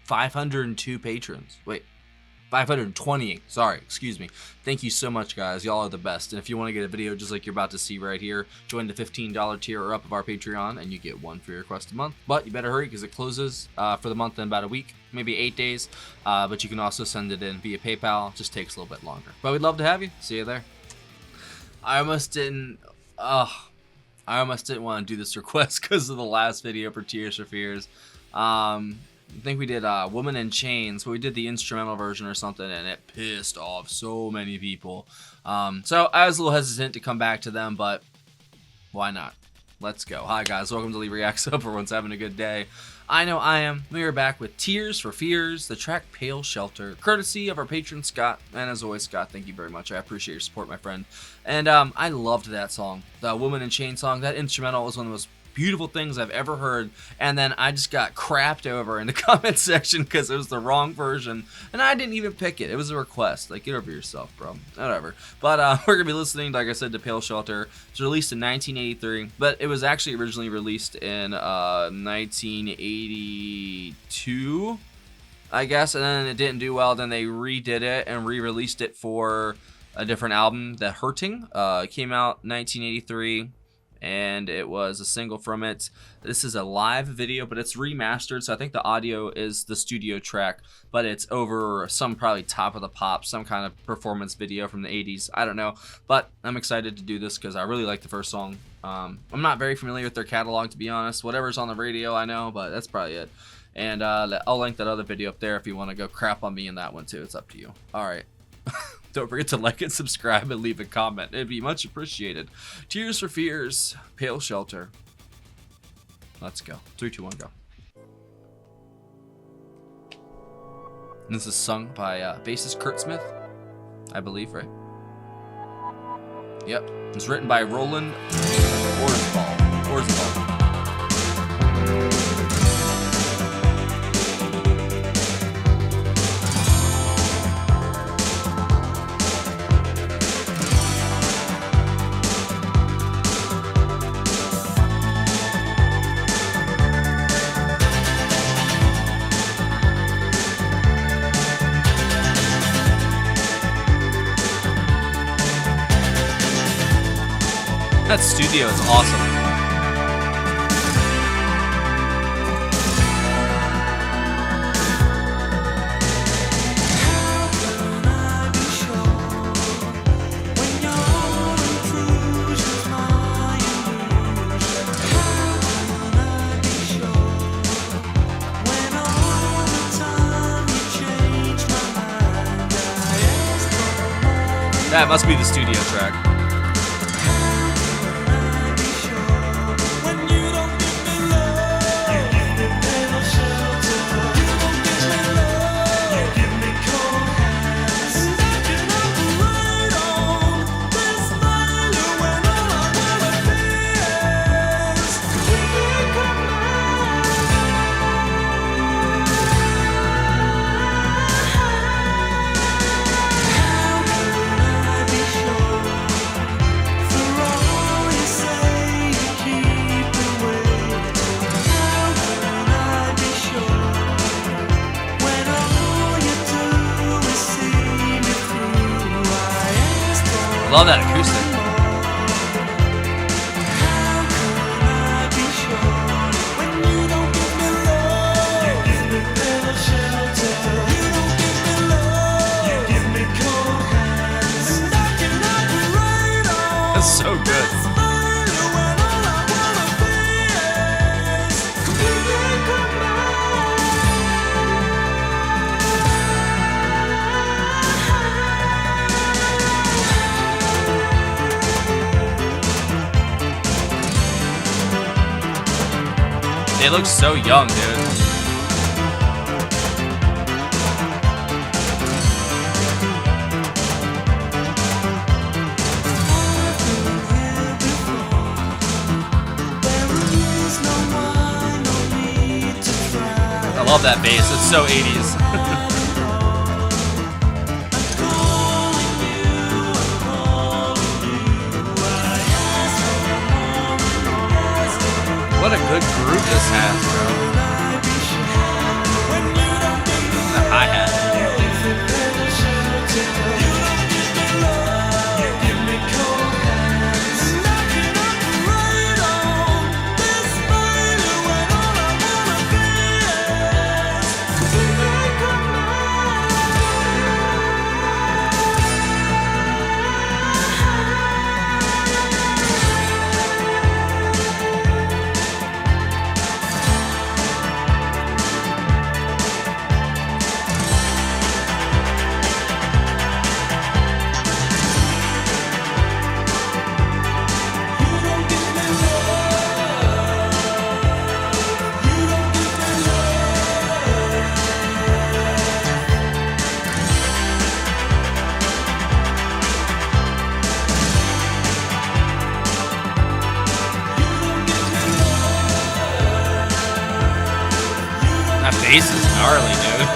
502 patrons. Wait, 520. Sorry, excuse me. Thank you so much, guys. Y'all are the best. And if you want to get a video just like you're about to see right here, join the $15 tier or up of our Patreon, and you get one free request a month. But you better hurry because it closes for the month in about a week, maybe 8 days. But you can also send it in via PayPal. Just takes a little bit longer. But we'd love to have you. See you there. I almost didn't want to do this request because of the last video for Tears for Fears. I think we did Woman in Chains, but we did the instrumental version or something, and it pissed off so many people. So I was a little hesitant to come back to them, but why not? Let's go. Hi guys, welcome to Lee Reacts. Hope everyone's having a good day. I know I am. We are back with Tears for Fears, the track Pale Shelter, courtesy of our patron Scott. And as always, Scott, thank you very much. I appreciate your support, my friend. And I loved that song, the Woman in Chains song. That instrumental was one of the most beautiful things I've ever heard, and then I just got crapped over in the comment section because it was the wrong version, and I didn't even pick it. It was a request. Like, get over yourself, bro. Whatever. But we're gonna be listening, like I said, to Pale Shelter. It was released in 1983, but it was actually originally released in 1982, I guess, and then it didn't do well. Then they redid it and re-released it for a different album, The Hurting. It came out 1983. And it was a single from it. This is a live video, but it's remastered, so I think the audio is the studio track, but it's over some probably Top of the Pops, some kind of performance video from the 80s. I don't know, but I'm excited to do this because I really like the first song. I'm not very familiar with their catalog, to be honest. Whatever's on the radio, I know, but that's probably it. And I'll link that other video up there if you want to go crap on me in that one too. It's up to you. All right. Don't forget to like and subscribe and leave a comment. It'd be much appreciated. Tears for Fears, Pale Shelter. Let's go. 3, 2, 1, go. And this is sung by bassist Kurt Smith, I believe, right? Yep. It's written by Roland Orzabal. That studio is awesome. That must be the studio track. Love that acoustic. That's so good. They look so young, dude. I love that bass. It's so 80s. What a good group this has, bro. bass is gnarly, dude.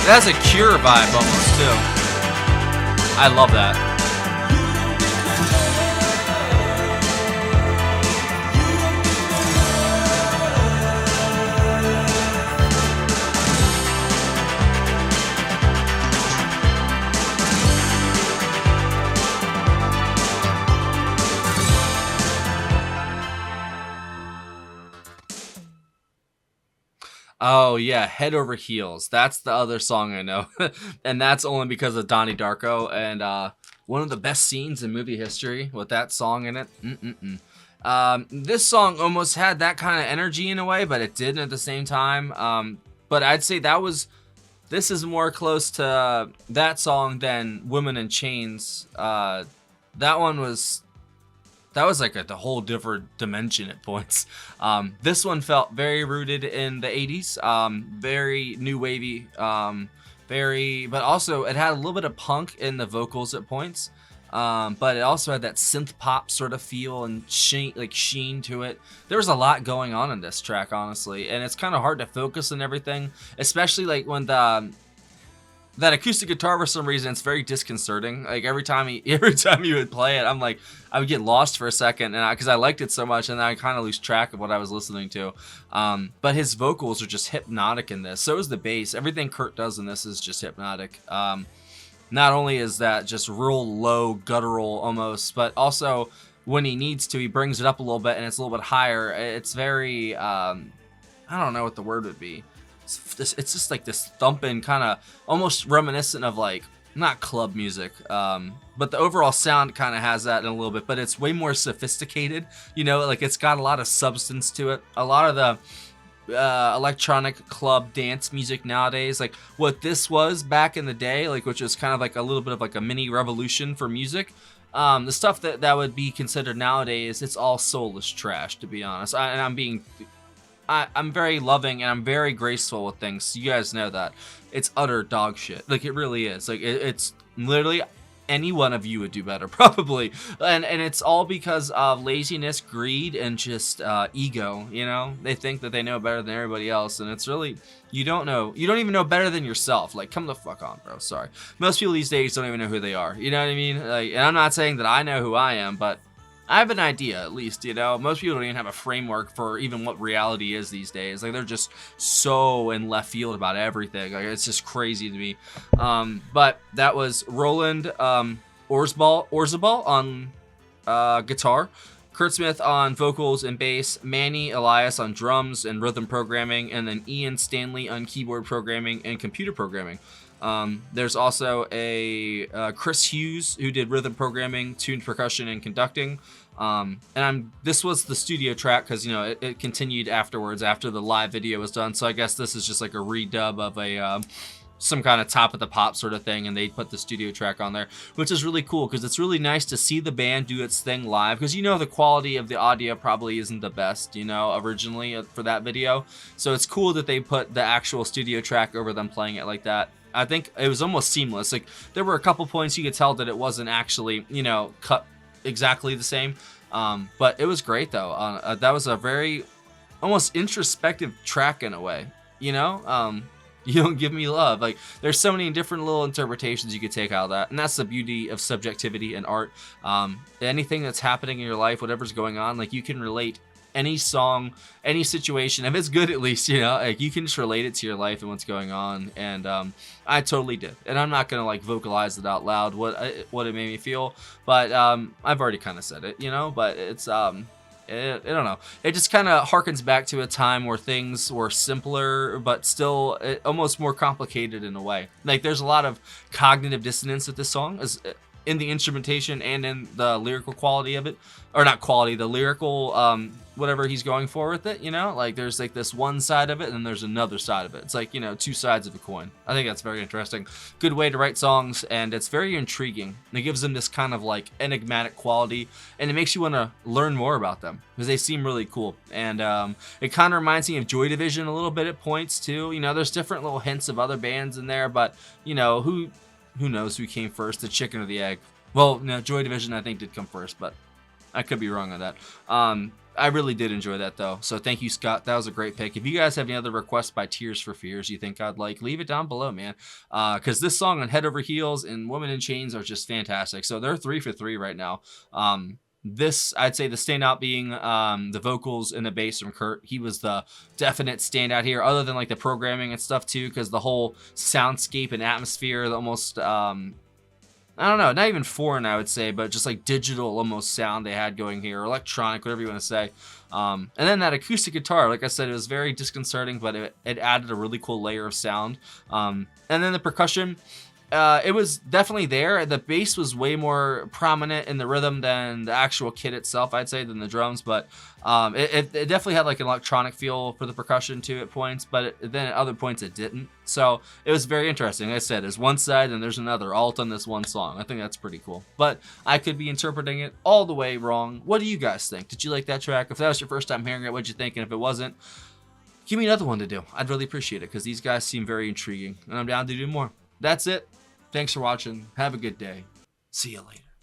That's a Cure vibe almost, too. I love that. Oh yeah, Head Over Heels. That's the other song I know. And that's only because of Donnie Darko and one of the best scenes in movie history with that song in it. This song almost had that kind of energy in a way, but it didn't at the same time. But I'd say this is more close to that song than Women in Chains. That was like a whole different dimension at points. This one felt very rooted in the 80s, very new wavy, but also it had a little bit of punk in the vocals at points. But it also had that synth pop sort of feel and sheen to it. There was a lot going on in this track, honestly, and it's kind of hard to focus on everything, especially like when that acoustic guitar, for some reason, it's very disconcerting. Like every time you would play it, I would get lost for a second, and because I liked it so much, and then I kind of lose track of what I was listening to. But his vocals are just hypnotic in this. So is the bass. Everything Kurt does in this is just hypnotic. Not only is that just real low, guttural almost, but also when he needs to, he brings it up a little bit, and it's a little bit higher. It's very, I don't know what the word would be. It's just like this thumping kind of almost reminiscent of like not club music, but the overall sound kind of has that in a little bit, but it's way more sophisticated, like it's got a lot of substance to it. A lot of the electronic club dance music nowadays, like what this was back in the day, like which was kind of like a little bit of like a mini revolution for music. The stuff that would be considered nowadays, it's all soulless trash, to be honest. I'm very loving and I'm very graceful with things. So you guys know that. It's utter dog shit. Like it really is. Like it's literally any one of you would do better probably. And it's all because of laziness, greed, and just ego, They think that they know better than everybody else, and it's really you don't even know better than yourself. Like come the fuck on, bro. Sorry. Most people these days don't even know who they are. You know what I mean? Like, and I'm not saying that I know who I am, but I have an idea, at least, Most people don't even have a framework for even what reality is these days. Like, they're just so in left field about everything. Like, it's just crazy to me. But that was Roland Orzabal on guitar, Kurt Smith on vocals and bass, Manny Elias on drums and rhythm programming, and then Ian Stanley on keyboard programming and computer programming. There's also a Chris Hughes who did rhythm programming, tuned percussion, and conducting. This was the studio track because it continued afterwards after the live video was done. So I guess this is just like a redub of a some kind of Top of the Pop sort of thing, and they put the studio track on there, which is really cool because it's really nice to see the band do its thing live because the quality of the audio probably isn't the best originally for that video. So it's cool that they put the actual studio track over them playing it like that. I think it was almost seamless. Like there were a couple points you could tell that it wasn't actually, cut exactly the same. But it was great though. That was a very almost introspective track in a way, You Don't Give Me Love. Like there's so many different little interpretations you could take out of that. And that's the beauty of subjectivity and art. Anything that's happening in your life, whatever's going on, like you can relate any song, any situation, if it's good at least, like you can just relate it to your life and what's going on. And I totally did. And I'm not gonna like vocalize it out loud what it made me feel, but I've already kind of said it, but it's I don't know. It just kind of harkens back to a time where things were simpler, but still almost more complicated in a way. Like there's a lot of cognitive dissonance with this song, as in the instrumentation and in the lyrical quality of it, or not quality, the lyrical whatever he's going for with it, like there's like this one side of it and then there's another side of it. It's like, two sides of a coin. I think that's very interesting. Good way to write songs, and it's very intriguing. It gives them this kind of like enigmatic quality, and it makes you want to learn more about them because they seem really cool. And it kind of reminds me of Joy Division a little bit at points too. There's different little hints of other bands in there, but who knows who came first, the chicken or the egg? Well, no, Joy Division I think did come first, but I could be wrong on that. I really did enjoy that though. So thank you, Scott. That was a great pick. If you guys have any other requests by Tears for Fears you think I'd like, leave it down below, man. Because this song on Head Over Heels and Woman in Chains are just fantastic. So they're 3 for 3 right now. This, I'd say the standout being the vocals and the bass from Kurt. He was the definite standout here, other than like the programming and stuff too, because the whole soundscape and atmosphere, the almost I don't know, not even foreign, I would say, but just like digital almost sound they had going here, electronic, whatever you want to say. And then that acoustic guitar, like I said, it was very disconcerting, but it added a really cool layer of sound. And then the percussion, it was definitely there. The bass was way more prominent in the rhythm than the actual kit itself, I'd say, than the drums. But it definitely had like an electronic feel for the percussion too at points, but then at other points it didn't. So it was very interesting. Like I said, there's one side and there's another, all on this one song. I think that's pretty cool. But I could be interpreting it all the way wrong. What do you guys think? Did you like that track? If that was your first time hearing it, what'd you think? And if it wasn't, give me another one to do. I'd really appreciate it because these guys seem very intriguing and I'm down to do more. That's it. Thanks for watching. Have a good day. See you later.